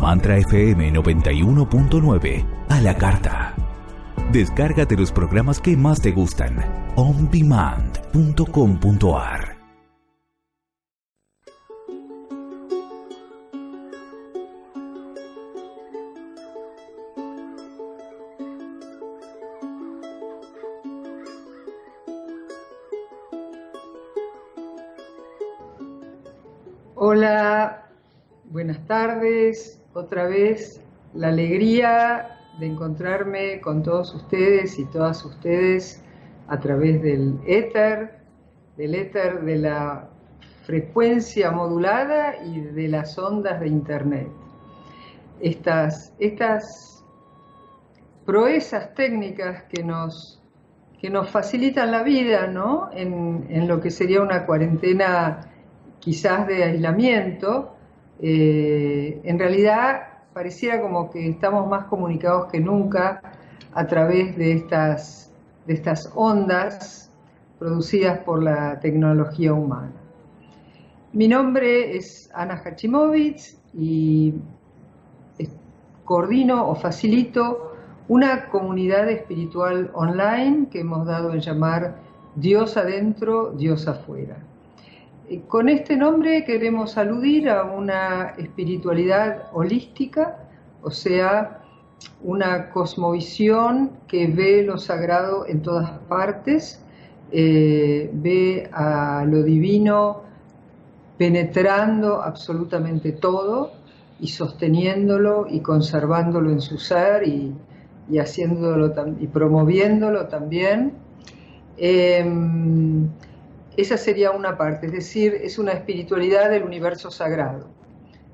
Mantra FM 91.9 a la carta. Descárgate los programas que más te gustan. ondemand.com.ar. Hola, buenas tardes. Otra vez la alegría de encontrarme con todos ustedes y todas ustedes a través del éter de la frecuencia modulada y de las ondas de internet. Estas proezas técnicas que nos facilitan la vida, ¿no? En lo que sería una cuarentena quizás de aislamiento, en realidad pareciera como que estamos más comunicados que nunca a través de estas ondas producidas por la tecnología humana. Mi nombre es Ana Hachimowicz y coordino o facilito una comunidad espiritual online que hemos dado en llamar Dios Adentro, Dios Afuera. Con este nombre queremos aludir a una espiritualidad holística, o sea, una cosmovisión que ve lo sagrado en todas partes, ve a lo divino penetrando absolutamente todo y sosteniéndolo y conservándolo en su ser y haciéndolo y promoviéndolo también. Esa sería una parte, es decir, es una espiritualidad del universo sagrado,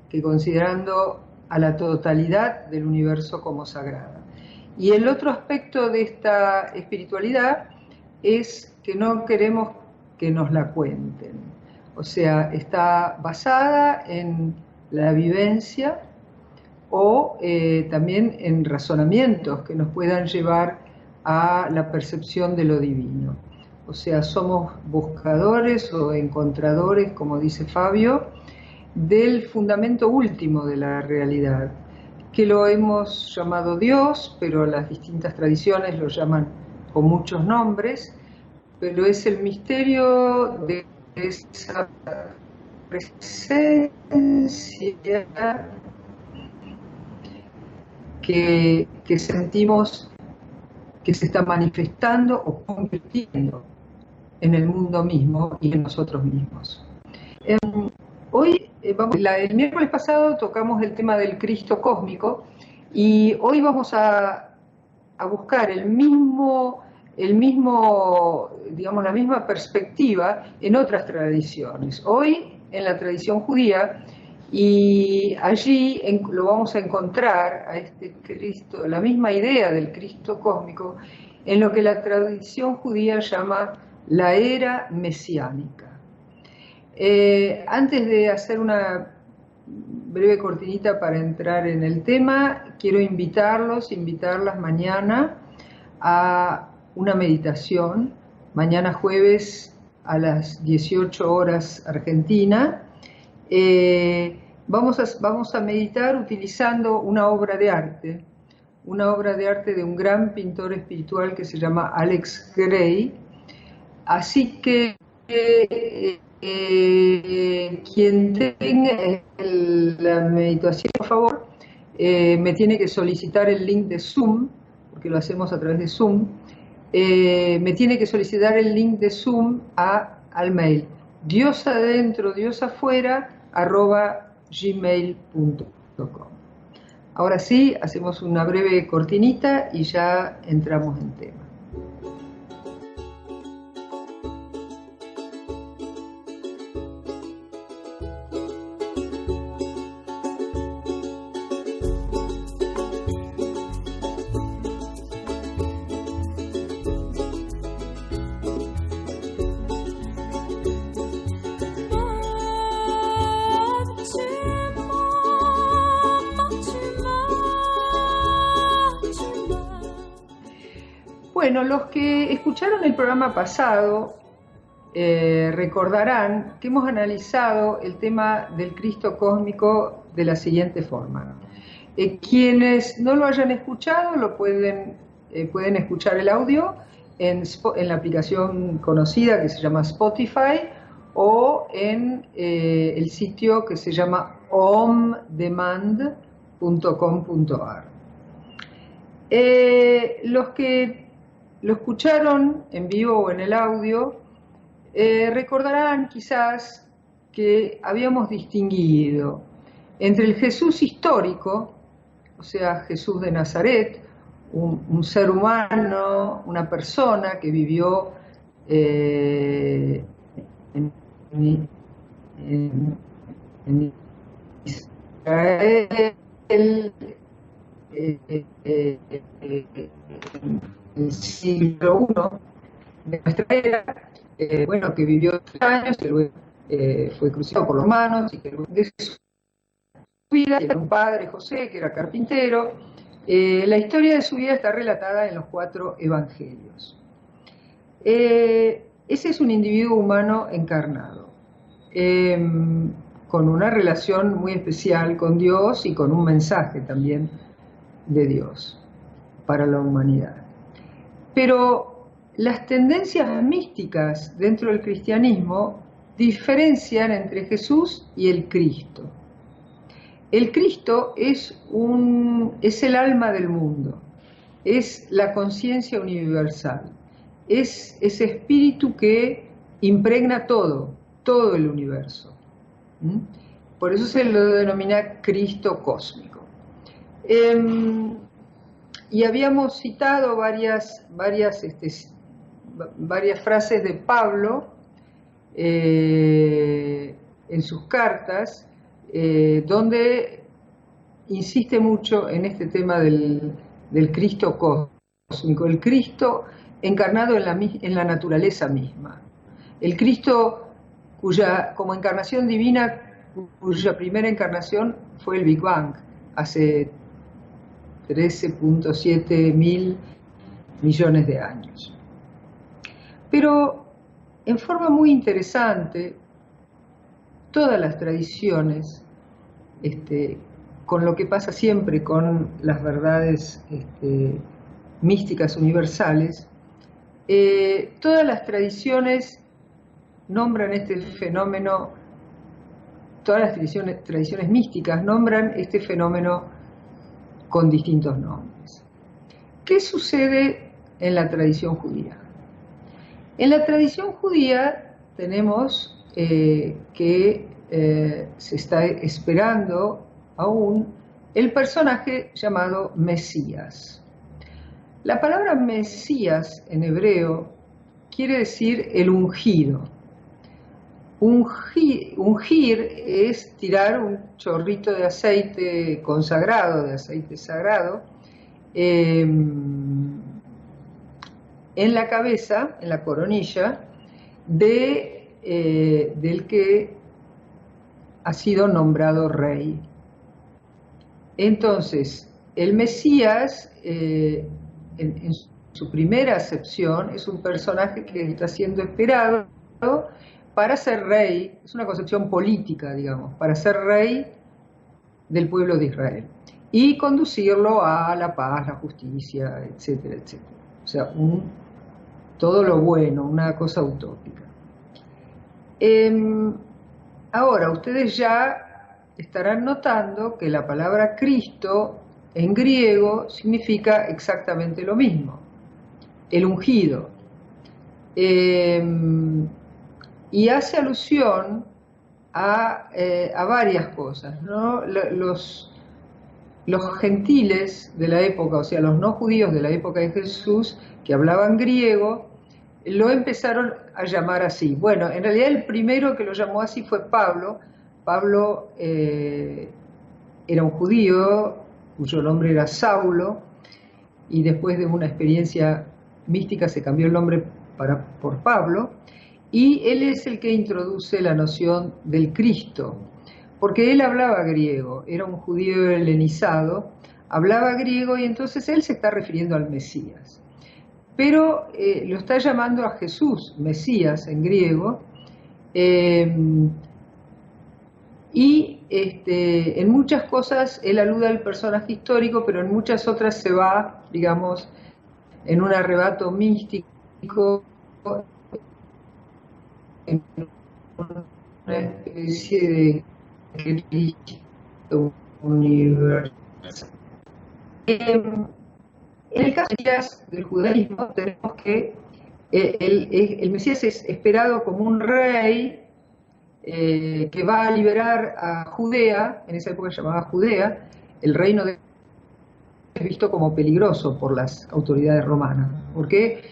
que considerando a la totalidad del universo como sagrada. Y el otro aspecto de esta espiritualidad es que no queremos que nos la cuenten. O sea, está basada en la vivencia o también en razonamientos que nos puedan llevar a la percepción de lo divino. O sea, somos buscadores o encontradores, como dice Fabio, del fundamento último de la realidad, que lo hemos llamado Dios, pero las distintas tradiciones lo llaman con muchos nombres, pero es el misterio de esa presencia que sentimos que se está manifestando o convirtiendo en el mundo mismo y en nosotros mismos. Hoy, el miércoles pasado tocamos el tema del Cristo cósmico y hoy vamos a buscar el mismo, digamos, la misma perspectiva en otras tradiciones. Hoy en la tradición judía, y allí lo vamos a encontrar a este Cristo, la misma idea del Cristo cósmico, en lo que la tradición judía llama la era mesiánica. Antes de hacer una breve cortinita para entrar en el tema, quiero invitarlas mañana a una meditación, mañana jueves a las 18 horas Argentina. Vamos a meditar utilizando una obra de arte de un gran pintor espiritual que se llama Alex Grey. Así que quien tenga la meditación, por favor, me tiene que solicitar el link de Zoom, porque lo hacemos a través de Zoom. Me tiene que solicitar el link de Zoom al mail diosadentro@gmail.com. Ahora sí, hacemos una breve cortinita y ya entramos en tema. Bueno, los que escucharon el programa pasado recordarán que hemos analizado el tema del Cristo cósmico de la siguiente forma. Quienes no lo hayan escuchado pueden escuchar el audio en la aplicación conocida que se llama Spotify o en el sitio que se llama omdemand.com.ar. Los que lo escucharon en vivo o en el audio recordarán quizás que habíamos distinguido entre el Jesús histórico, o sea, Jesús de Nazaret, un ser humano, una persona que vivió en Israel, el siglo I de nuestra era, bueno, que vivió 3 años, que luego fue crucificado por los romanos, y que luego de su vida, era un padre, José, que era carpintero. La historia de su vida está relatada en los 4 evangelios. Ese es un individuo humano encarnado, con una relación muy especial con Dios y con un mensaje también de Dios para la humanidad. Pero las tendencias místicas dentro del cristianismo diferencian entre Jesús y el Cristo. El Cristo es el alma del mundo, es la conciencia universal, es ese espíritu que impregna todo el universo. Por eso se lo denomina Cristo cósmico. Y habíamos citado varias frases de Pablo en sus cartas, donde insiste mucho en este tema del Cristo cósmico, el Cristo encarnado en la naturaleza misma, el Cristo como encarnación divina, cuya primera encarnación fue el Big Bang, hace 13.7 mil millones de años. Pero en forma muy interesante, todas las tradiciones, con lo que pasa siempre con las verdades místicas universales, todas las tradiciones nombran este fenómeno, todas las tradiciones místicas nombran este fenómeno con distintos nombres. ¿Qué sucede en la tradición judía? En la tradición judía tenemos que se está esperando aún el personaje llamado Mesías. La palabra Mesías en hebreo quiere decir el ungido. Ungir es tirar un chorrito de aceite consagrado, de aceite sagrado, en la cabeza, en la coronilla, del que ha sido nombrado rey. Entonces, el Mesías, en su primera acepción, es un personaje que está siendo esperado para ser rey, es una concepción política, digamos, para ser rey del pueblo de Israel y conducirlo a la paz, la justicia, etcétera, etcétera. O sea, todo lo bueno, una cosa utópica. Ahora, ustedes ya estarán notando que la palabra Cristo en griego significa exactamente lo mismo, el ungido. Y hace alusión a varias cosas, ¿no? Los gentiles de la época, o sea, los no judíos de la época de Jesús, que hablaban griego, lo empezaron a llamar así. Bueno, en realidad el primero que lo llamó así fue Pablo. Pablo era un judío cuyo nombre era Saulo, y después de una experiencia mística se cambió el nombre por Pablo, y él es el que introduce la noción del Cristo, porque él hablaba griego, era un judío helenizado, hablaba griego, y entonces él se está refiriendo al Mesías. Pero lo está llamando a Jesús Mesías en griego, Y en muchas cosas él alude al personaje histórico, pero en muchas otras se va, digamos, en un arrebato místico, en una especie de Cristo universal. En el caso del judaísmo tenemos que el Mesías es esperado como un rey que va a liberar a Judea, en esa época se llamaba Judea, el reino de es visto como peligroso por las autoridades romanas, porque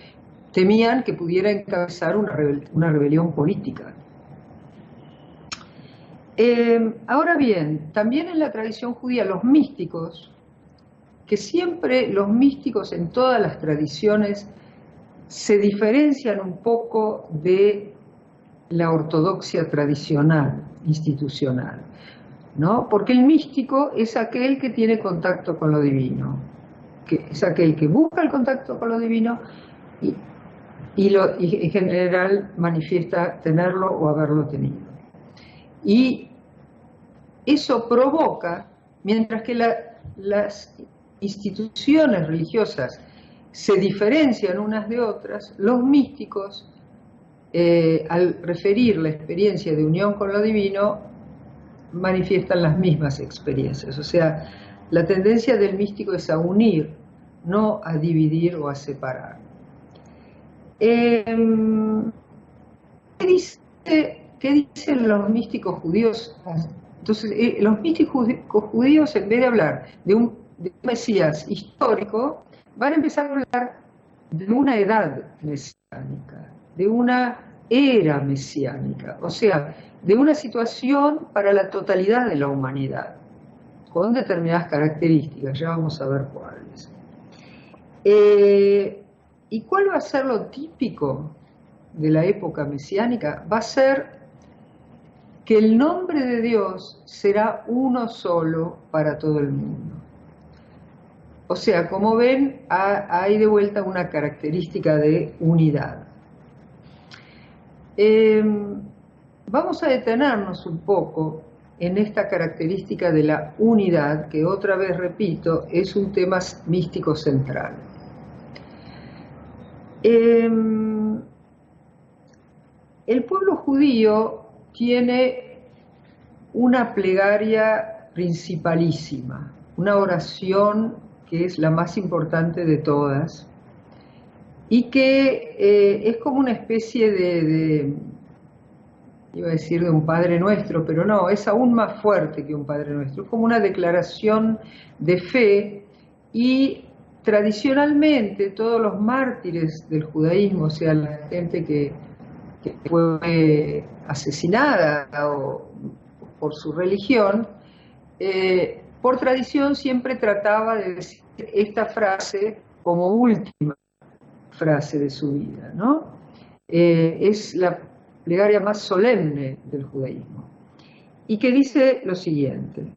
temían que pudiera encabezar una rebelión política. Ahora bien, también en la tradición judía los místicos, que siempre los místicos en todas las tradiciones se diferencian un poco de la ortodoxia tradicional, institucional, ¿no? Porque el místico es aquel que tiene contacto con lo divino, que es aquel que busca el contacto con lo divino y en general manifiesta tenerlo o haberlo tenido. Y eso provoca, mientras que las instituciones religiosas se diferencian unas de otras, los místicos, al referir la experiencia de unión con lo divino, manifiestan las mismas experiencias. O sea, la tendencia del místico es a unir, no a dividir o a separar. ¿Qué dicen los místicos judíos? Entonces, los místicos judíos, en vez de hablar de un Mesías histórico, van a empezar a hablar de una edad mesiánica, de una era mesiánica, o sea, de una situación para la totalidad de la humanidad, con determinadas características, ya vamos a ver cuáles. ¿Y cuál va a ser lo típico de la época mesiánica? Va a ser que el nombre de Dios será uno solo para todo el mundo. O sea, como ven, hay de vuelta una característica de unidad. Vamos a detenernos un poco en esta característica de la unidad, que otra vez repito, es un tema místico central. El pueblo judío tiene una plegaria principalísima, una oración que es la más importante de todas, y que es como una especie iba a decir de un Padre Nuestro, pero no, es aún más fuerte que un Padre Nuestro, es como una declaración de fe, y tradicionalmente todos los mártires del judaísmo, o sea, la gente que fue asesinada por su religión, por tradición siempre trataba de decir esta frase como última frase de su vida, ¿no? Es la plegaria más solemne del judaísmo, y que dice lo siguiente: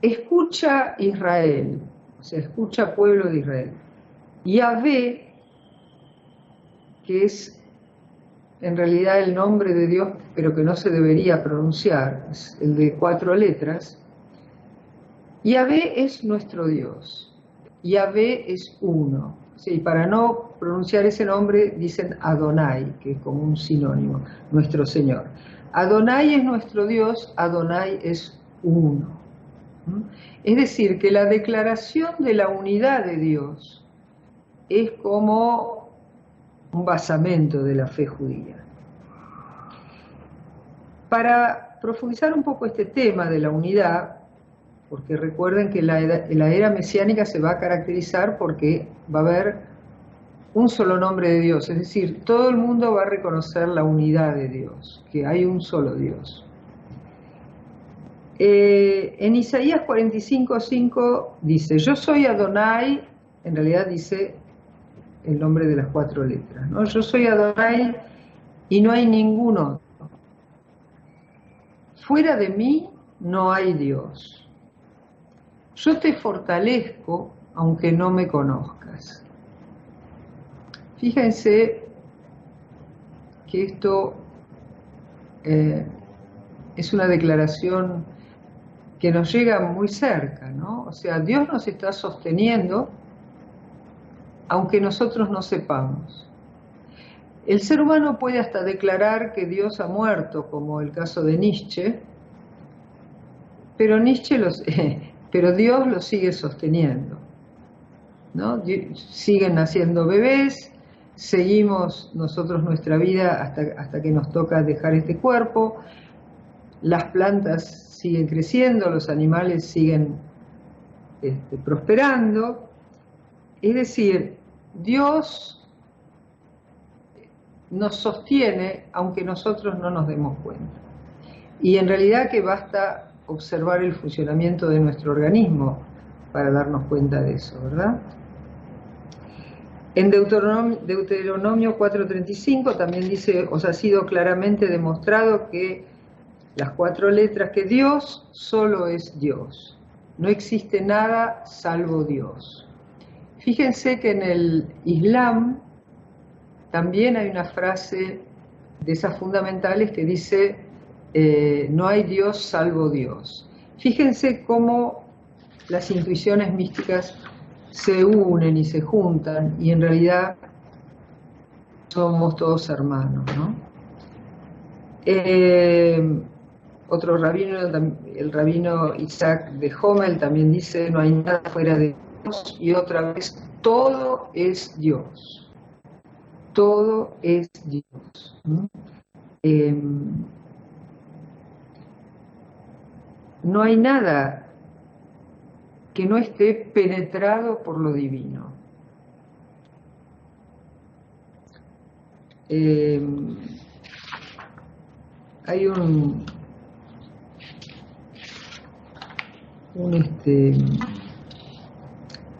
escucha Israel, o sea, escucha pueblo de Israel, Yahvé, que es en realidad el nombre de Dios, pero que no se debería pronunciar, es el de 4 letras. Yahvé es nuestro Dios, Yahvé es uno. Sí, para no pronunciar ese nombre dicen Adonai, que es como un sinónimo, nuestro Señor. Adonai es nuestro Dios, Adonai es uno. Es decir, que la declaración de la unidad de Dios es como un basamento de la fe judía. Para profundizar un poco este tema de la unidad, porque recuerden que la era mesiánica se va a caracterizar porque va a haber un solo nombre de Dios, es decir, todo el mundo va a reconocer la unidad de Dios, que hay un solo Dios. En Isaías 45:5 dice: yo soy Adonai, en realidad dice el nombre de las 4 letras, ¿no? Yo soy Adonai y no hay ninguno. Fuera de mí no hay Dios. Yo te fortalezco aunque no me conozcas. Fíjense que esto es una declaración que nos llega muy cerca, ¿no? O sea, Dios nos está sosteniendo aunque nosotros no sepamos. El ser humano puede hasta declarar que Dios ha muerto, como el caso de Nietzsche, pero pero Dios lo sigue sosteniendo, ¿no? Siguen naciendo bebés, seguimos nosotros nuestra vida hasta que nos toca dejar este cuerpo, las plantas siguen creciendo, los animales siguen prosperando. Es decir, Dios nos sostiene aunque nosotros no nos demos cuenta. Y en realidad que basta observar el funcionamiento de nuestro organismo para darnos cuenta de eso, ¿verdad? En Deuteronomio 4:35 también dice: os ha sido claramente demostrado que las 4 letras, que Dios solo es Dios, no existe nada salvo Dios. Fíjense que en el Islam también hay una frase de esas fundamentales que dice: no hay Dios salvo Dios. Fíjense cómo las intuiciones místicas se unen y se juntan, y en realidad somos todos hermanos, ¿no? Otro rabino, el rabino Isaac de Hommel, también dice: no hay nada fuera de Dios, y otra vez, todo es Dios. Todo es Dios. No hay nada que no esté penetrado por lo divino. Hay un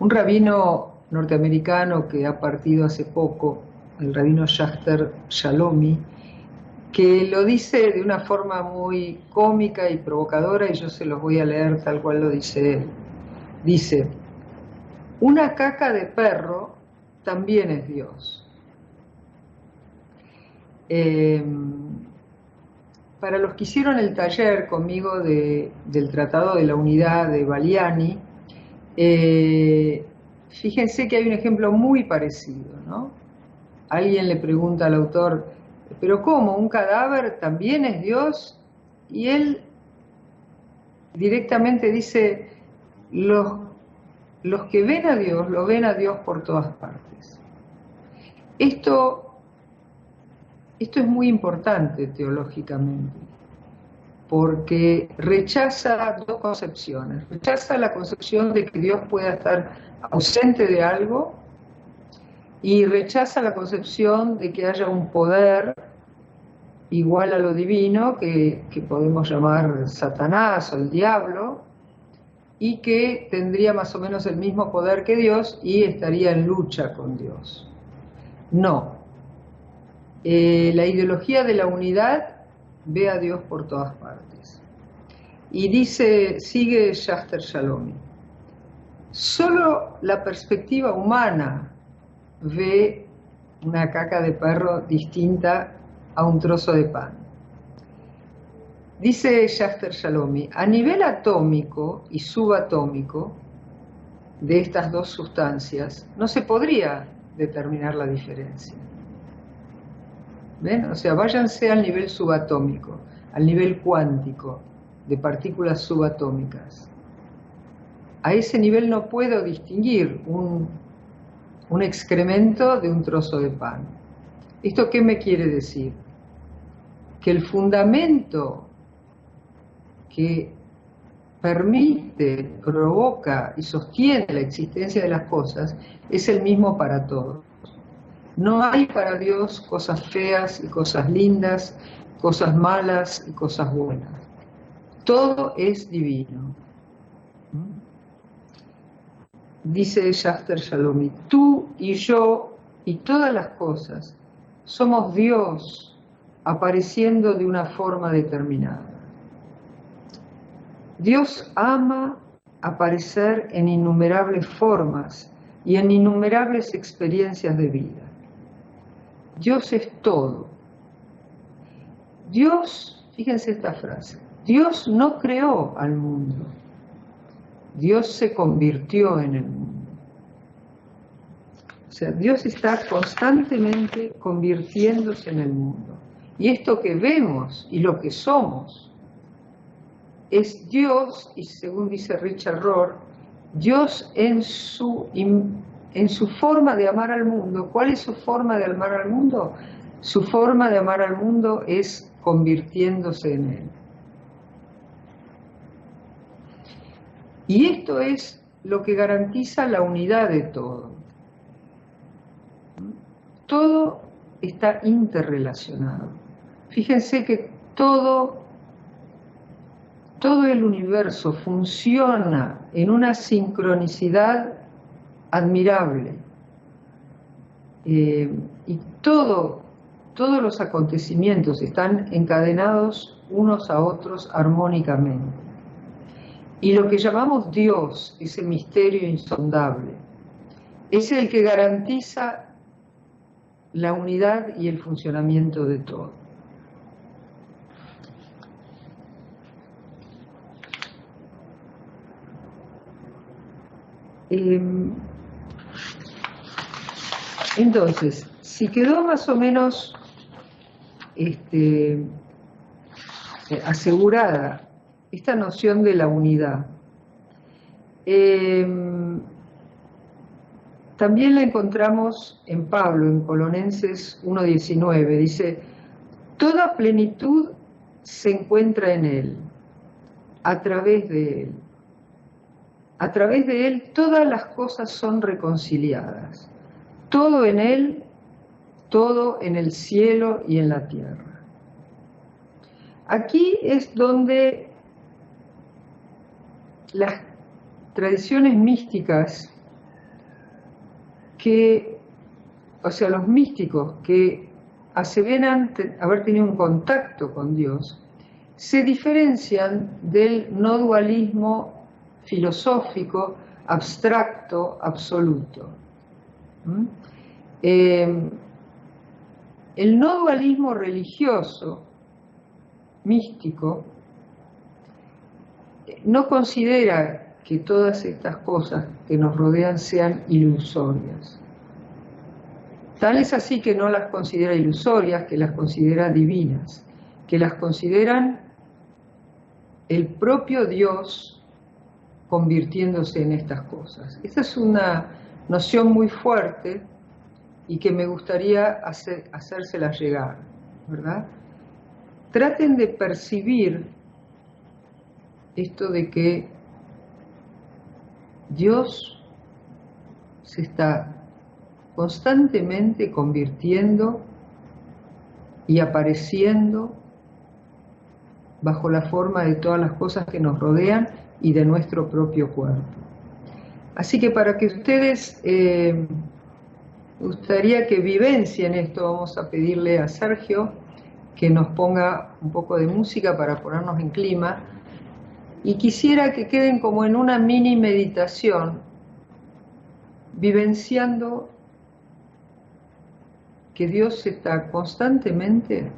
rabino norteamericano que ha partido hace poco, el rabino Schachter Shalomi, que lo dice de una forma muy cómica y provocadora, y yo se los voy a leer tal cual lo dice él. Dice: una caca de perro también es Dios. Para los que hicieron el taller conmigo del Tratado de la Unidad de Valiani, fíjense que hay un ejemplo muy parecido, ¿no? Alguien le pregunta al autor: ¿pero cómo? ¿Un cadáver también es Dios? Y él directamente dice: los que ven a Dios, lo ven a Dios por todas partes. Esto es muy importante teológicamente, porque rechaza 2 concepciones. Rechaza la concepción de que Dios pueda estar ausente de algo, y rechaza la concepción de que haya un poder igual a lo divino, que podemos llamar Satanás o el diablo, y que tendría más o menos el mismo poder que Dios y estaría en lucha con Dios. No. La ideología de la unidad ve a Dios por todas partes. Y sigue Schachter Shalomi: solo la perspectiva humana ve una caca de perro distinta a un trozo de pan. Dice Schachter Shalomi: a nivel atómico y subatómico de estas 2 sustancias no se podría determinar la diferencia. ¿Ven? O sea, váyanse al nivel subatómico, al nivel cuántico de partículas subatómicas. A ese nivel no puedo distinguir un excremento de un trozo de pan. ¿Esto qué me quiere decir? Que el fundamento que permite, provoca y sostiene la existencia de las cosas es el mismo para todos. No hay para Dios cosas feas y cosas lindas, cosas malas y cosas buenas. Todo es divino. Dice Schachter Shalomi: tú y yo y todas las cosas somos Dios apareciendo de una forma determinada. Dios ama aparecer en innumerables formas y en innumerables experiencias de vida. Dios es todo. Dios Fíjense esta frase. Dios no creó al mundo. Dios se convirtió en el mundo. O sea, Dios está constantemente convirtiéndose en el mundo. Y esto que vemos y lo que somos es Dios, y según dice Richard Rohr, Dios en su forma de amar al mundo. ¿Cuál es su forma de amar al mundo? Su forma de amar al mundo es convirtiéndose en él. Y esto es lo que garantiza la unidad de todo. Todo está interrelacionado. Fíjense que todo el universo funciona en una sincronicidad admirable. Y todos los acontecimientos están encadenados unos a otros armónicamente. Y lo que llamamos Dios, ese misterio insondable, es el que garantiza la unidad y el funcionamiento de todo. Entonces, si quedó más o menos asegurada esta noción de la unidad, también la encontramos en Pablo, en Colosenses 1:19, dice, toda plenitud se encuentra en Él, a través de Él. A través de Él todas las cosas son reconciliadas. Todo en Él, todo en el cielo y en la tierra. Aquí es donde las tradiciones místicas los místicos que aseveran haber tenido un contacto con Dios, se diferencian del no dualismo filosófico, abstracto, absoluto. El no dualismo religioso, místico, no considera que todas estas cosas que nos rodean sean ilusorias. Tal es así que no las considera ilusorias, que las considera divinas, que las consideran el propio Dios convirtiéndose en estas cosas. Esta es una noción muy fuerte y que me gustaría hacérsela llegar, ¿verdad? Traten de percibir esto de que Dios se está constantemente convirtiendo y apareciendo bajo la forma de todas las cosas que nos rodean y de nuestro propio cuerpo. Así que para que ustedes, me gustaría que vivencien esto, vamos a pedirle a Sergio que nos ponga un poco de música para ponernos en clima, y quisiera que queden como en una mini meditación, vivenciando que Dios se está constantemente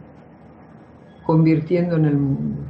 convirtiendo en el mundo.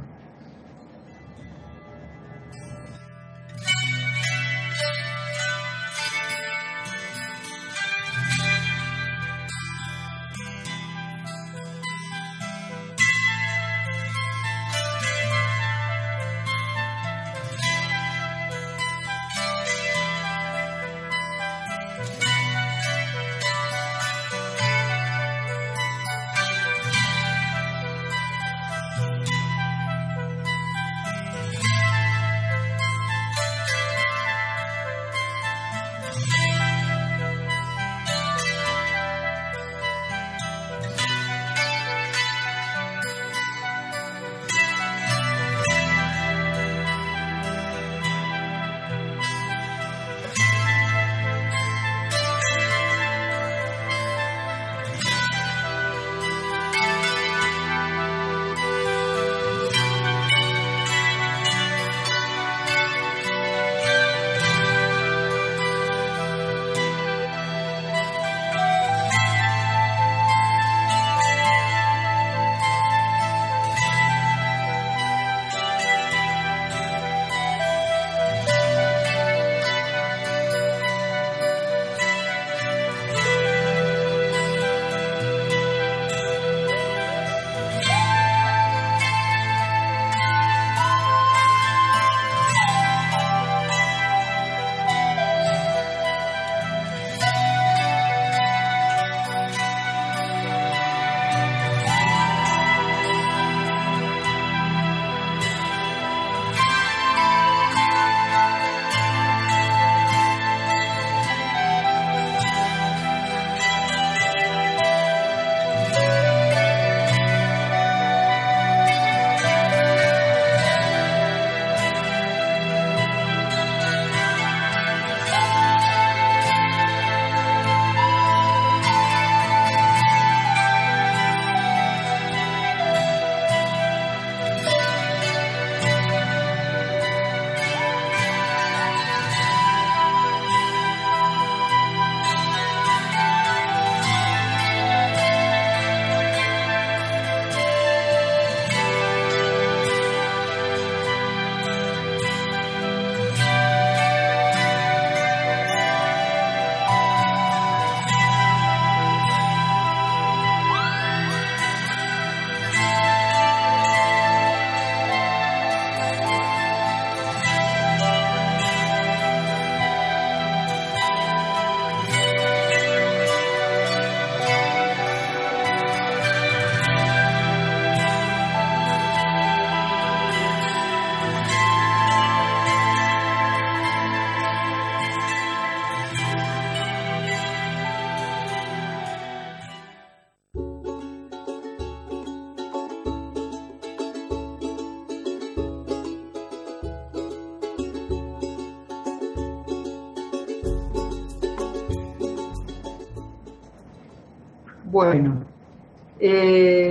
Bueno,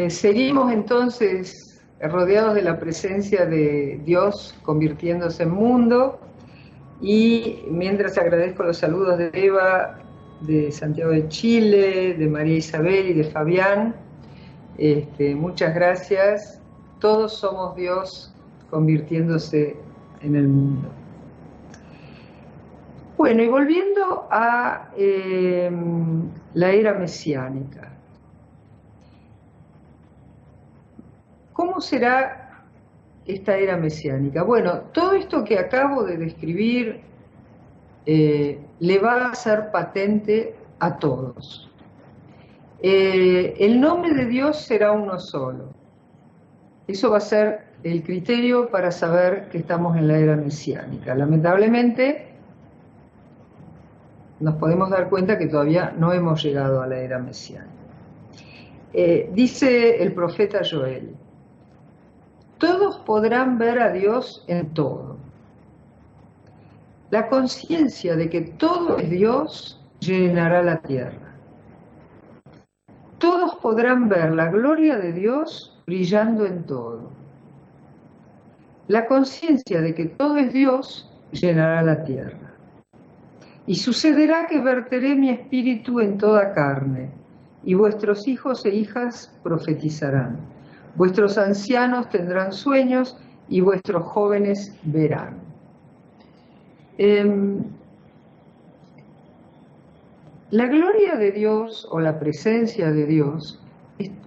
seguimos entonces rodeados de la presencia de Dios convirtiéndose en mundo, y mientras agradezco los saludos de Eva, de Santiago de Chile, de María Isabel y de Fabián, muchas gracias. Todos somos Dios convirtiéndose en el mundo. Bueno, y volviendo a la era mesiánica. ¿Cómo será esta era mesiánica? Bueno, todo esto que acabo de describir le va a ser patente a todos. El nombre de Dios será uno solo. Eso va a ser el criterio para saber que estamos en la era mesiánica. Lamentablemente, nos podemos dar cuenta que todavía no hemos llegado a la era mesiánica. Dice el profeta Joel: todos podrán ver a Dios en todo. La conciencia de que todo es Dios llenará la tierra. Todos podrán ver la gloria de Dios brillando en todo. La conciencia de que todo es Dios llenará la tierra. Y sucederá que verteré mi espíritu en toda carne, y vuestros hijos e hijas profetizarán. Vuestros ancianos tendrán sueños, y vuestros jóvenes verán. La gloria de Dios, o la presencia de Dios,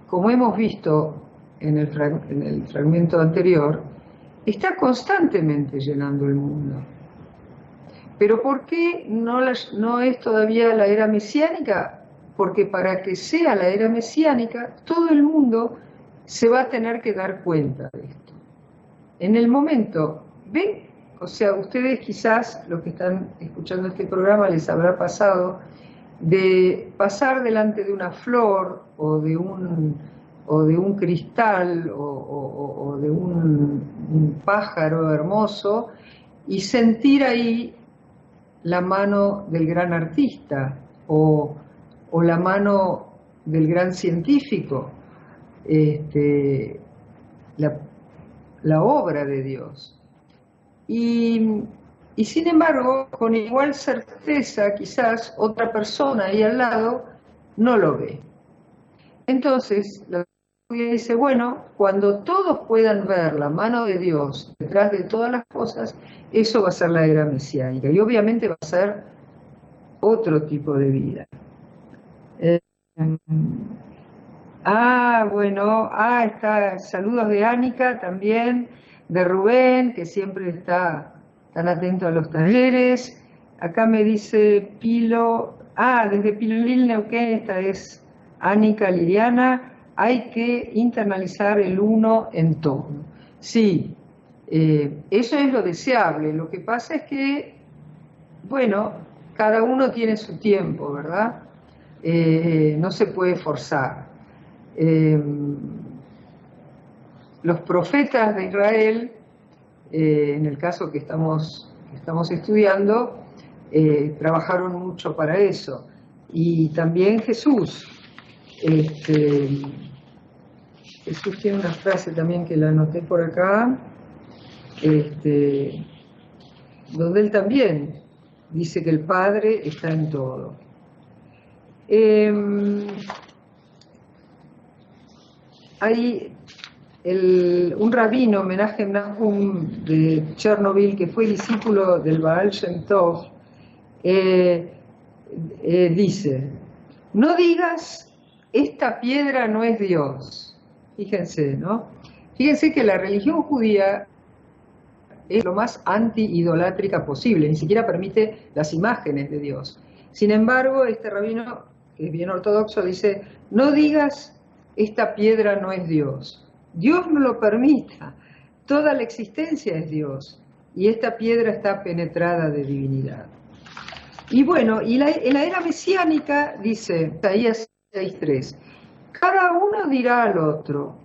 como hemos visto en el fragmento anterior, está constantemente llenando el mundo. Pero ¿por qué no es todavía la era mesiánica? Porque para que sea la era mesiánica, todo el mundo se va a tener que dar cuenta de esto. En el momento, ¿ven? O sea, ustedes quizás, los que están escuchando este programa, les habrá pasado de pasar delante de una flor o de un cristal o de un pájaro hermoso y sentir ahí la mano del gran artista o la mano del gran científico, la obra de Dios. Y sin embargo, con igual certeza, quizás otra persona ahí al lado no lo ve. Entonces, la Biblia dice, bueno, cuando todos puedan ver la mano de Dios detrás de todas las cosas, eso va a ser la era mesiánica. Y obviamente va a ser otro tipo de vida. Está, saludos de Ánica también, de Rubén, que siempre está tan atento a los talleres. Acá me dice Pilo, desde Pilolín, Neuquén, esta es Ánica Liliana, hay que internalizar el uno en todo. Sí, eso es lo deseable. Lo que pasa es que, bueno, cada uno tiene su tiempo, ¿verdad? No se puede forzar. Los profetas de Israel, en el caso que estamos estudiando, trabajaron mucho para eso. Y también Jesús. Jesús tiene una frase también que la anoté por acá, donde él también dice que el Padre está en todo. Hay un rabino, Menachem Nahum de Chernobyl, que fue discípulo del Baal Shem Tov, dice: no digas, esta piedra no es Dios. Fíjense, ¿no? Fíjense que la religión judía es lo más anti-idolátrica posible, ni siquiera permite las imágenes de Dios. Sin embargo, este rabino, que es bien ortodoxo, dice: no digas, esta piedra no es Dios. Dios no lo permita. Toda la existencia es Dios. Y esta piedra está penetrada de divinidad. Y bueno, en la era mesiánica, dice Isaías 6:3, cada uno dirá al otro: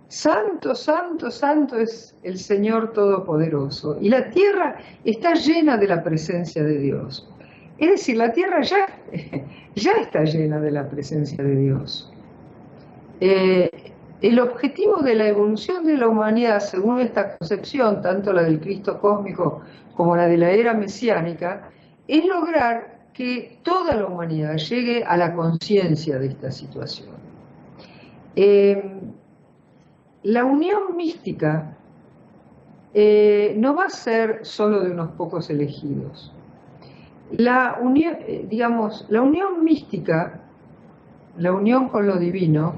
santo, santo, santo es el Señor Todopoderoso. Y la tierra está llena de la presencia de Dios. Es decir, la tierra ya está llena de la presencia de Dios. El objetivo de la evolución de la humanidad, según esta concepción, tanto la del Cristo cósmico como la de la era mesiánica, es lograr que toda la humanidad llegue a la conciencia de esta situación. La unión mística no va a ser solo de unos pocos elegidos. La unión, la unión mística, la unión con lo divino,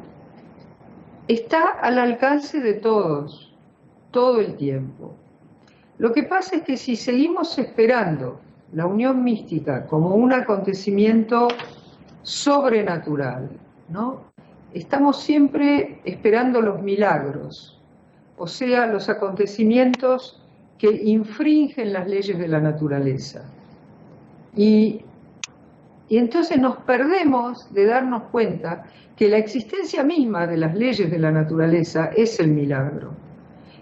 está al alcance de todos, todo el tiempo. Lo que pasa es que si seguimos esperando la unión mística como un acontecimiento sobrenatural, ¿no? Estamos siempre esperando los milagros, o sea, los acontecimientos que infringen las leyes de la naturaleza. Y entonces nos perdemos de darnos cuenta que la existencia misma de las leyes de la naturaleza es el milagro.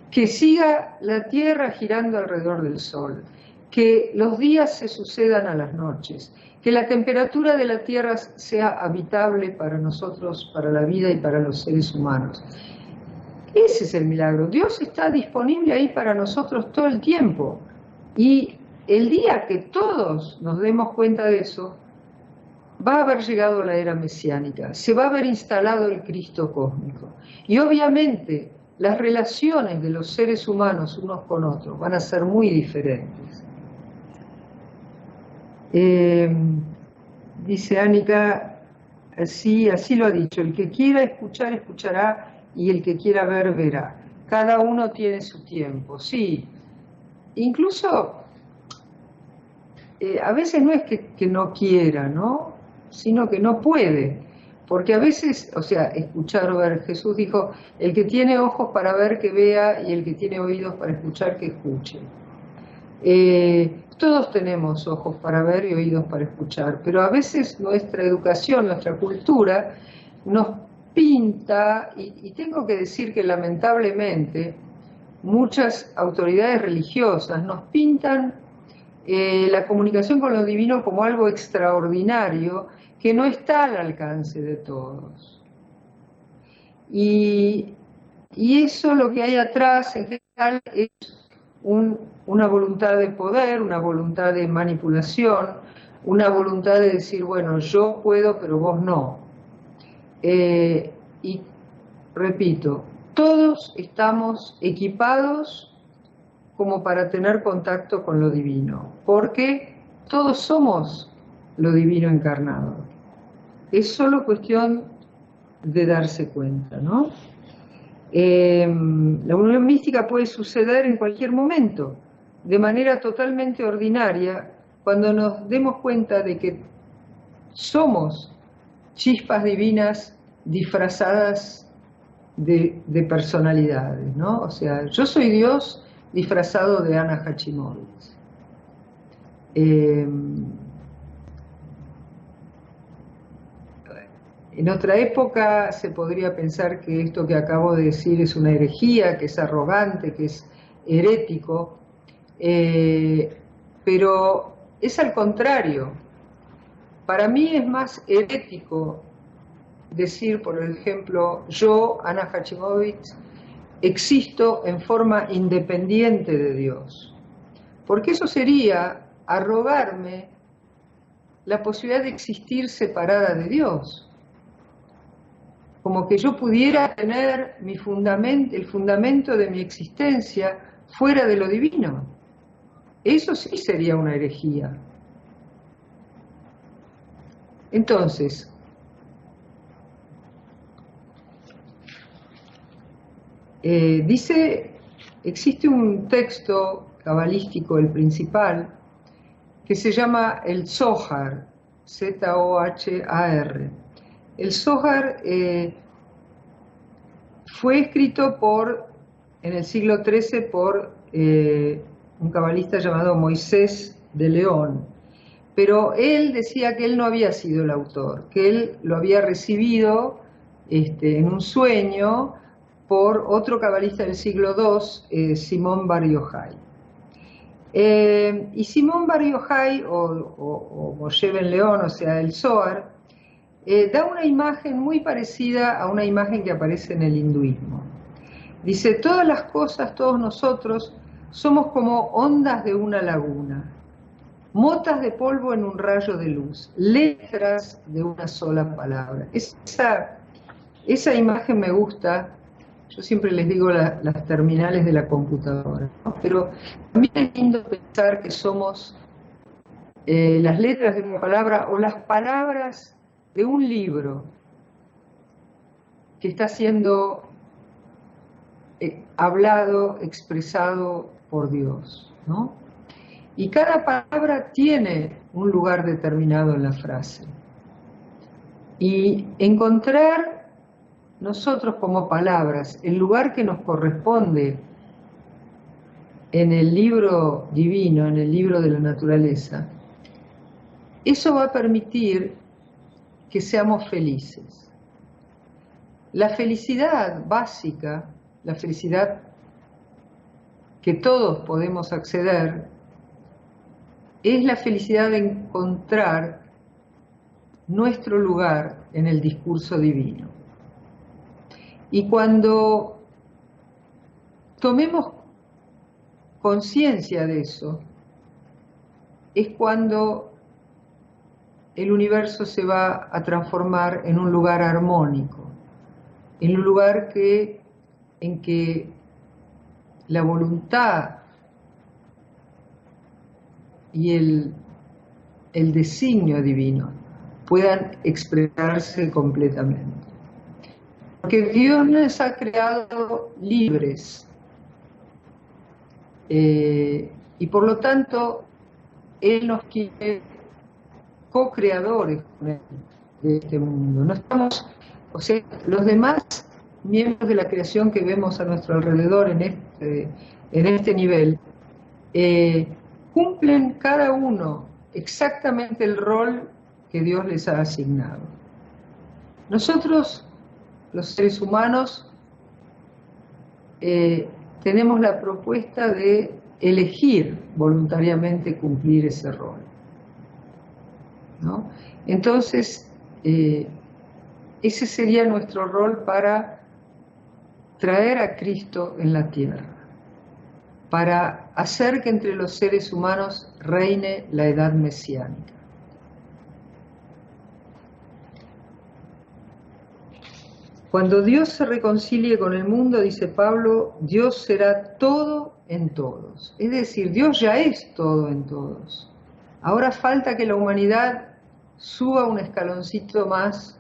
Que siga la Tierra girando alrededor del Sol, que los días se sucedan a las noches, que la temperatura de la Tierra sea habitable para nosotros, para la vida y para los seres humanos. Ese es el milagro. Dios está disponible ahí para nosotros todo el tiempo. Y el día que todos nos demos cuenta de eso, va a haber llegado la era mesiánica, se va a haber instalado el Cristo cósmico. Y obviamente las relaciones de los seres humanos unos con otros van a ser muy diferentes. Dice Annika, así lo ha dicho, el que quiera escuchar, escuchará, y el que quiera ver, verá. Cada uno tiene su tiempo, sí. Incluso, a veces no es que no quiera, ¿no? Sino que no puede. Porque a veces, o sea, escuchar o ver, Jesús dijo, el que tiene ojos para ver, que vea, y el que tiene oídos para escuchar, que escuche. Todos tenemos ojos para ver y oídos para escuchar, pero a veces nuestra educación, nuestra cultura, nos pinta, y tengo que decir que lamentablemente muchas autoridades religiosas nos pintan la comunicación con lo divino como algo extraordinario que no está al alcance de todos. Y eso, lo que hay atrás en general es una voluntad de poder, una voluntad de manipulación, una voluntad de decir, bueno, yo puedo, pero vos no. Y repito, todos estamos equipados como para tener contacto con lo divino, porque todos somos lo divino encarnado. Es solo cuestión de darse cuenta, ¿no? La unión mística puede suceder en cualquier momento, de manera totalmente ordinaria, cuando nos demos cuenta de que somos chispas divinas disfrazadas de personalidades, ¿no? O sea, yo soy Dios disfrazado de Ana Hachimowicz. En otra época se podría pensar que esto que acabo de decir es una herejía, que es arrogante, que es herético, pero es al contrario. Para mí es más herético decir, por ejemplo, yo, Ana Hachimowicz, existo en forma independiente de Dios, porque eso sería arrogarme la posibilidad de existir separada de Dios, como que yo pudiera tener el fundamento de mi existencia fuera de lo divino. Eso sí sería una herejía. Entonces, existe un texto cabalístico, el principal, que se llama el Zohar, Z-O-H-A-R. El Zohar fue escrito en el siglo XIII por un cabalista llamado Moisés de León, pero él decía que él no había sido el autor, que él lo había recibido en un sueño por otro cabalista del siglo II, Simón Bar Yochai. Y Simón Bar Yochai, o Moshe ben León, o sea, el Zohar, da una imagen muy parecida a una imagen que aparece en el hinduismo. Dice, todas las cosas, todos nosotros, somos como ondas de una laguna, motas de polvo en un rayo de luz, letras de una sola palabra. Esa imagen me gusta. Yo siempre les digo las terminales de la computadora, ¿no? Pero también es lindo pensar que somos las letras de una palabra o las palabras de un libro que está siendo hablado, expresado por Dios, ¿no? Y cada palabra tiene un lugar determinado en la frase. Y encontrar nosotros como palabras el lugar que nos corresponde en el libro divino, en el libro de la naturaleza, eso va a permitir que seamos felices. La felicidad básica, la felicidad que todos podemos acceder, es la felicidad de encontrar nuestro lugar en el discurso divino. Y cuando tomemos conciencia de eso, es cuando el universo se va a transformar en un lugar armónico, en un lugar en que la voluntad y el designio divino puedan expresarse completamente. Porque Dios nos ha creado libres y por lo tanto Él nos quiere co-creadores de este mundo. No estamos, o sea, los demás miembros de la creación que vemos a nuestro alrededor en este nivel cumplen cada uno exactamente el rol que Dios les ha asignado. Nosotros, los seres humanos, tenemos la propuesta de elegir voluntariamente cumplir ese rol, ¿no? Entonces, ese sería nuestro rol para traer a Cristo en la tierra, para hacer que entre los seres humanos reine la edad mesiánica. Cuando Dios se reconcilie con el mundo, dice Pablo, Dios será todo en todos. Es decir, Dios ya es todo en todos. Ahora falta que la humanidad suba un escaloncito más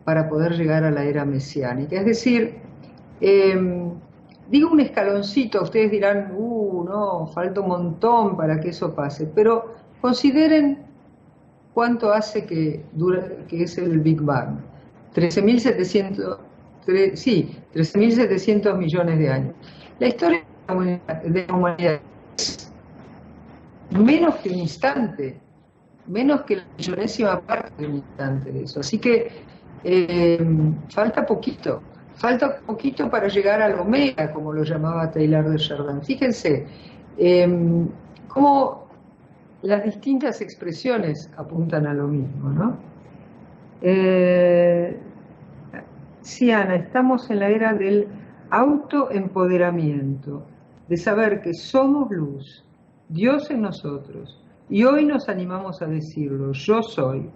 para poder llegar a la era mesiánica. Es decir, digo un escaloncito, ustedes dirán, no, falta un montón para que eso pase, pero consideren cuánto hace que es el Big Bang. 13.700 millones de años. La historia de la humanidad es menos que un instante, menos que la millonésima parte de un instante de eso. Así que falta poquito para llegar al omega, como lo llamaba Taylor de Chardin. Fíjense cómo las distintas expresiones apuntan a lo mismo, ¿no? Sí, Ana, estamos en la era del autoempoderamiento, de saber que somos luz, Dios en nosotros, y hoy nos animamos a decirlo, yo soy,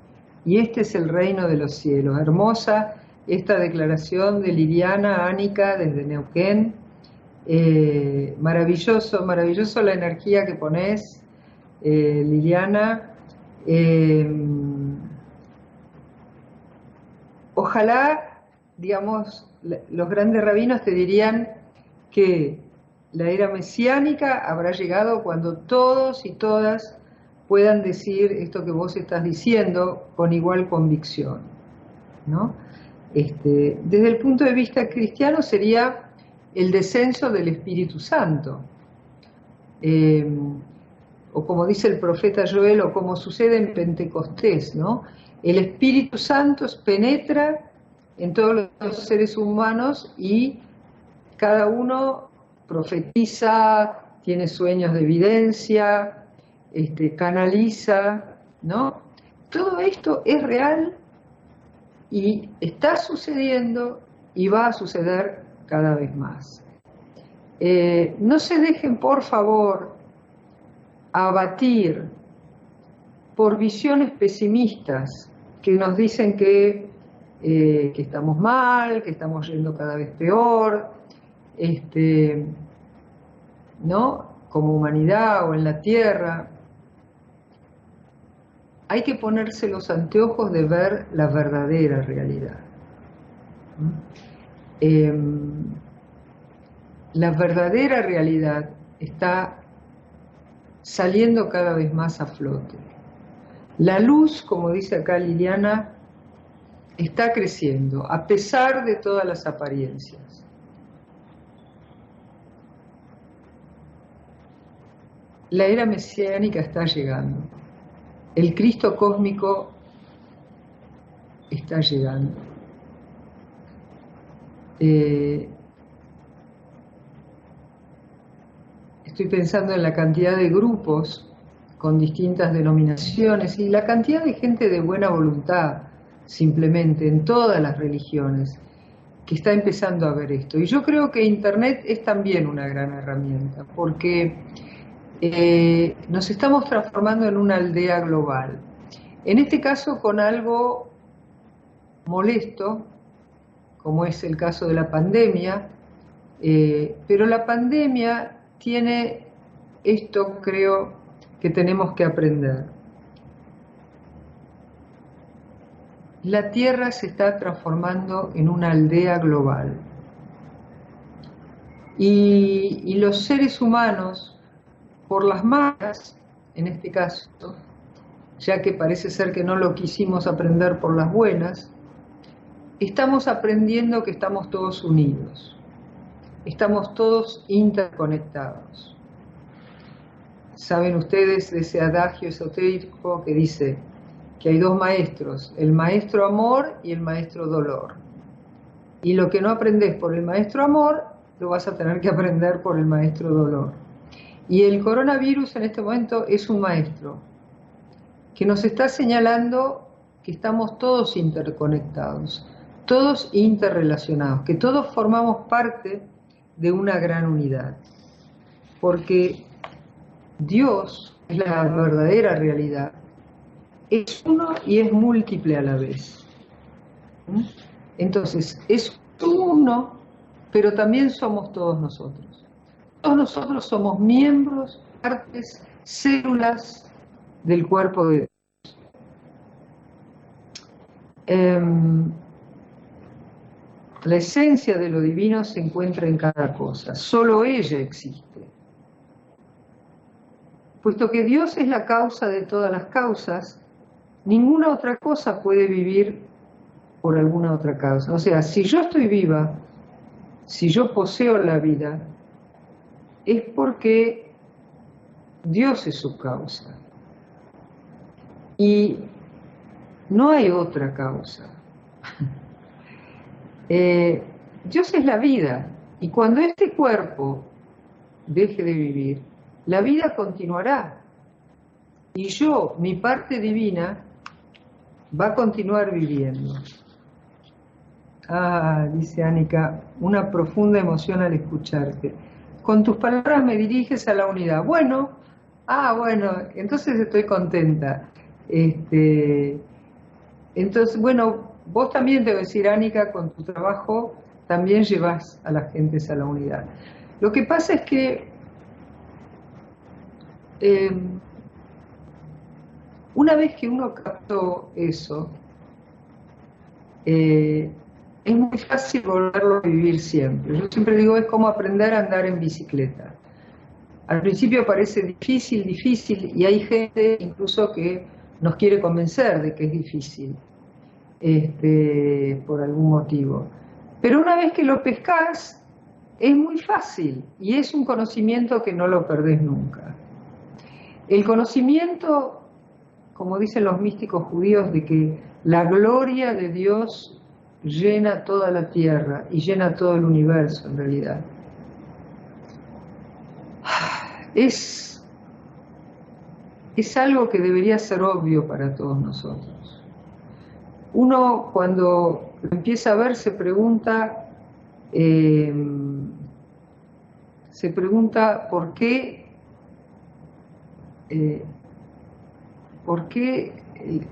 y este es el reino de los cielos. Hermosa esta declaración de Liliana Ánica desde Neuquén, maravilloso la energía que ponés, Liliana. Ojalá, digamos, los grandes rabinos te dirían que la era mesiánica habrá llegado cuando todos y todas puedan decir esto que vos estás diciendo con igual convicción, ¿no? Desde el punto de vista cristiano sería el descenso del Espíritu Santo, o como dice el profeta Joel, o como sucede en Pentecostés, ¿no? El Espíritu Santo penetra en todos los seres humanos y cada uno profetiza, tiene sueños de evidencia, canaliza, ¿no? Todo esto es real y está sucediendo y va a suceder cada vez más. No se dejen, por favor, abatir por visiones pesimistas que nos dicen que estamos mal, que estamos yendo cada vez peor, ¿no? Como humanidad o en la Tierra. Hay que ponerse los anteojos de ver la verdadera realidad. La verdadera realidad está saliendo cada vez más a flote. La luz, como dice acá Liliana, está creciendo, a pesar de todas las apariencias. La era mesiánica está llegando. El Cristo cósmico está llegando. Estoy pensando en la cantidad de grupos con distintas denominaciones y la cantidad de gente de buena voluntad, simplemente, en todas las religiones, que está empezando a ver esto. Y yo creo que Internet es también una gran herramienta, porque nos estamos transformando en una aldea global. En este caso con algo molesto, como es el caso de la pandemia, pero la pandemia tiene esto, creo, que tenemos que aprender. La Tierra se está transformando en una aldea global. Y los seres humanos, por las malas, en este caso, ya que parece ser que no lo quisimos aprender por las buenas, estamos aprendiendo que estamos todos unidos. Estamos todos interconectados. Saben ustedes de ese adagio esotérico que dice que hay dos maestros, el maestro amor y el maestro dolor. Y lo que no aprendes por el maestro amor, lo vas a tener que aprender por el maestro dolor. Y el coronavirus en este momento es un maestro que nos está señalando que estamos todos interconectados, todos interrelacionados, que todos formamos parte de una gran unidad, porque Dios es la verdadera realidad, es uno y es múltiple a la vez. Entonces, es uno, pero también somos todos nosotros. Todos nosotros somos miembros, partes, células del cuerpo de Dios. La esencia de lo divino se encuentra en cada cosa, solo ella existe. Puesto que Dios es la causa de todas las causas, ninguna otra cosa puede vivir por alguna otra causa. O sea, si yo estoy viva, si yo poseo la vida, es porque Dios es su causa. Y no hay otra causa. Dios es la vida, y cuando este cuerpo deje de vivir, la vida continuará. Y yo, mi parte divina, va a continuar viviendo. Dice Ánica, una profunda emoción al escucharte. Con tus palabras me diriges a la unidad. Bueno, entonces estoy contenta. Entonces, bueno, vos también, te voy a decir, Ánica, con tu trabajo también llevas a las gentes a la unidad. Lo que pasa es que una vez que uno captó eso, es muy fácil volverlo a vivir siempre. Yo siempre digo, es como aprender a andar en bicicleta. Al principio parece difícil, y hay gente incluso que nos quiere convencer de que es difícil, por algún motivo. Pero una vez que lo pescás, es muy fácil, y es un conocimiento que no lo perdés nunca. El conocimiento, como dicen los místicos judíos, de que la gloria de Dios llena toda la tierra y llena todo el universo en realidad, es es algo que debería ser obvio para todos nosotros. Uno cuando lo empieza a ver se pregunta por qué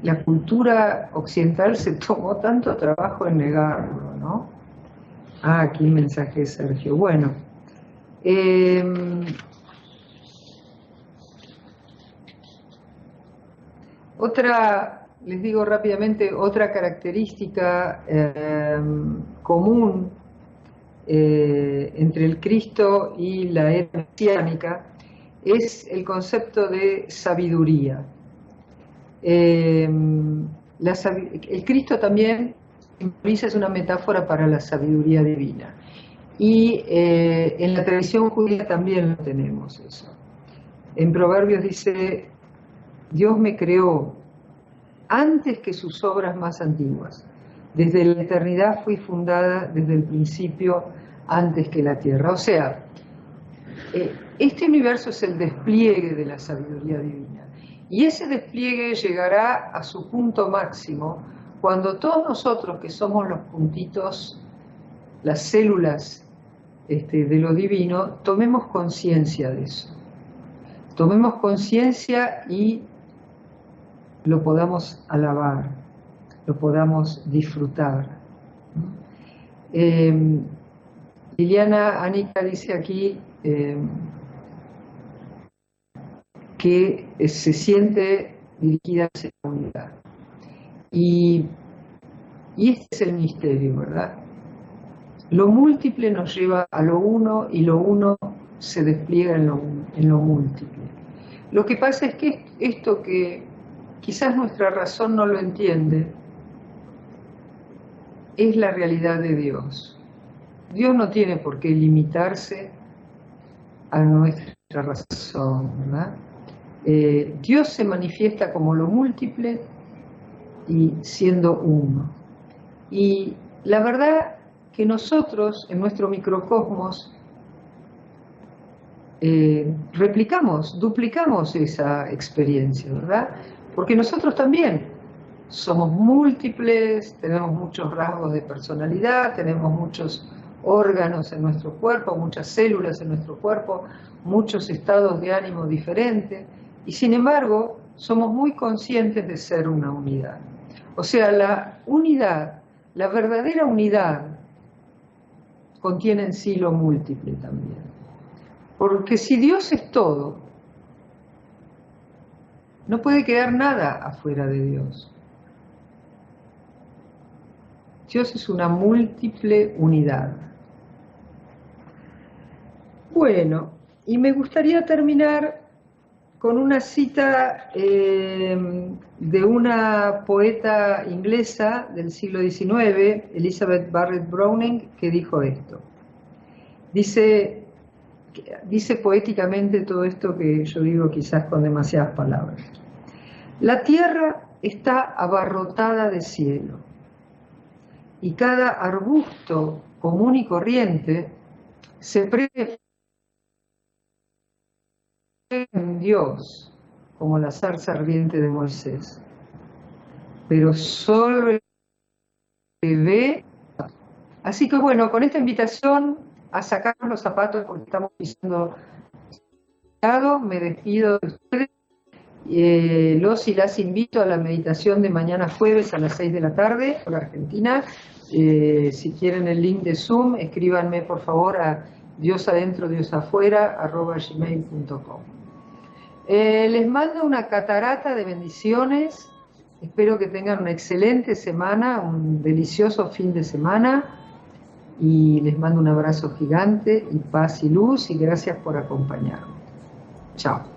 la cultura occidental se tomó tanto trabajo en negarlo, ¿no? Ah, aquí un mensaje de Sergio. Bueno, les digo rápidamente, otra característica común entre el Cristo y la era mesiánica es el concepto de sabiduría. El Cristo también es una metáfora para la sabiduría divina. Y en la tradición judía también lo tenemos eso. En Proverbios dice, Dios me creó antes que sus obras más antiguas. Desde la eternidad fui fundada desde el principio, antes que la tierra. O sea, este universo es el despliegue de la sabiduría divina. Y ese despliegue llegará a su punto máximo cuando todos nosotros, que somos los puntitos, las células de lo divino, tomemos conciencia de eso. Tomemos conciencia y lo podamos alabar, lo podamos disfrutar. Liliana Anica dice aquí que se siente dirigida hacia la unidad. Y este es el misterio, ¿verdad? Lo múltiple nos lleva a lo uno y lo uno se despliega en lo múltiple. Lo que pasa es que esto que quizás nuestra razón no lo entiende, es la realidad de Dios. Dios no tiene por qué limitarse a nuestra razón, ¿verdad? Dios se manifiesta como lo múltiple y siendo uno. Y la verdad que nosotros, en nuestro microcosmos, duplicamos esa experiencia, ¿verdad? Porque nosotros también somos múltiples, tenemos muchos rasgos de personalidad, tenemos muchos órganos en nuestro cuerpo, muchas células en nuestro cuerpo, muchos estados de ánimo diferentes, y sin embargo somos muy conscientes de ser una unidad. O sea, la unidad, la verdadera unidad, contiene en sí lo múltiple también. Porque si Dios es todo, no puede quedar nada afuera de Dios. Dios es una múltiple unidad. Bueno, y me gustaría terminar con una cita de una poeta inglesa del siglo XIX, Elizabeth Barrett Browning, que dijo esto. Dice poéticamente todo esto que yo digo quizás con demasiadas palabras. La tierra está abarrotada de cielo, y cada arbusto común y corriente se prefiere en Dios, como la zarza ardiente de Moisés. Pero solo el que ve. Así que bueno, con esta invitación a sacarnos los zapatos porque estamos pisando, me despido de ustedes. Los y las invito a la meditación de mañana jueves a las 6 de la tarde, por Argentina. Si quieren el link de Zoom, escríbanme por favor a diosadentro@gmail.com. Les mando una catarata de bendiciones. Espero que tengan una excelente semana, un delicioso fin de semana. Y les mando un abrazo gigante y paz y luz y gracias por acompañarme. Chao.